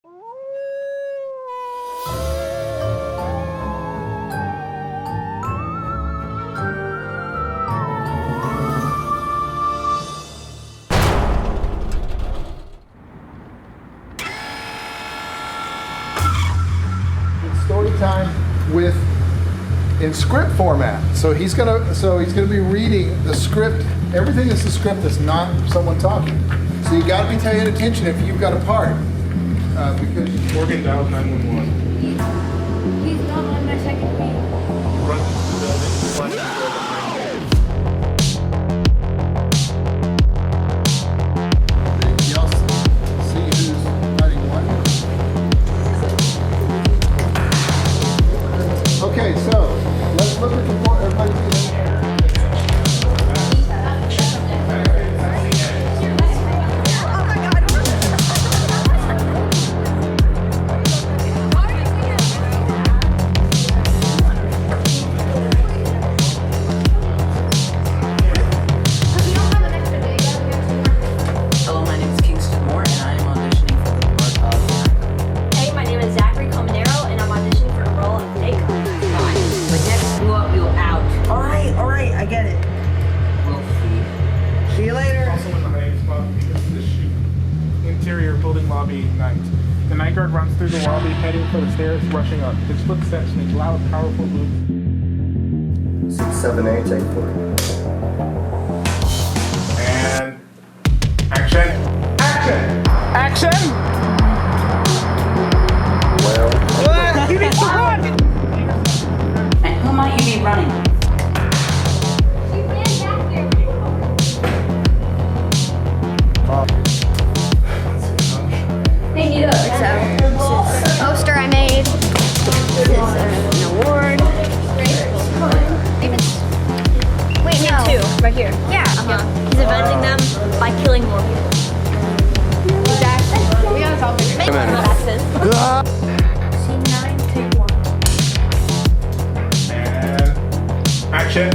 Story time in script format. So he's gonna be reading the script. Everything is the script. That's not someone talking. So you got to be paying attention if you've got a part. Because Morgan dialed 911. He's not on my second week. Run to the building. y'all see who's fighting what. Okay, so let's look at the board. Everybody get in. Hello, my name is Kingston Moore, and I am auditioning for the part of... Hey, my name is Zachary Comanero, and I'm auditioning for the role of Jake. But next blew up, you'll out. Alright, I get it. We'll see. See you later. Also in the hiding spot because of this shoot. Interior building lobby night. The night guard runs through the lobby, heading for the stairs, rushing up. His footsteps make loud, powerful moves. 678, take 4. And action! Action! Action! Well, You need to run! And who might you be running? She ran back here. Hey, Nita. This is a poster I made. This is an award. Wait, no. Two, right here. Yeah. He's avenging them by killing more people. We gotta solve it. Make Scene 9, take 1. And action!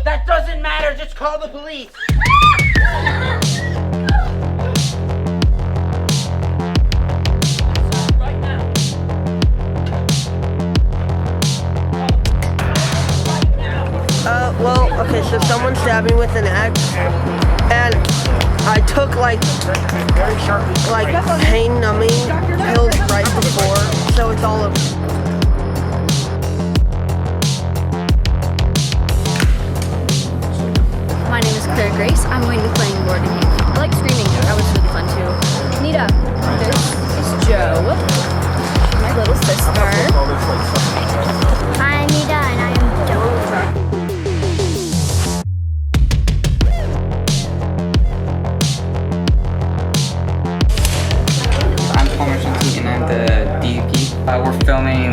That doesn't matter, just call the police! Right now. Well, okay, so someone stabbed me with an axe, and I took like pain numbing pills right before, so it's all over. My name is Claire Grace. I'm going to be playing Morgan Haley. I like screaming. That was really fun too. Nita, this is Joe, my little sister. Hi, Nita, and I am Joe. I'm Palmer Shinty and I'm the DP. We're filming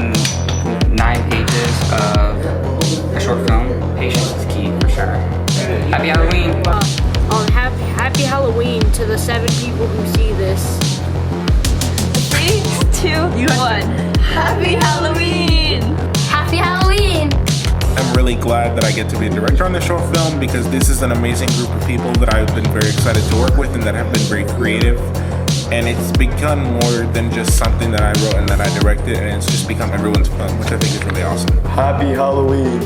9 pages of a short film. Patience is key for sure. Happy Halloween! Happy Halloween to the 7 people who see this. 3, 2, 1. Happy Halloween! Happy Halloween! I'm really glad that I get to be a director on this short film because this is an amazing group of people that I've been very excited to work with and that have been very creative. And it's become more than just something that I wrote and that I directed, and it's just become everyone's fun, which I think is really awesome. happy Halloween.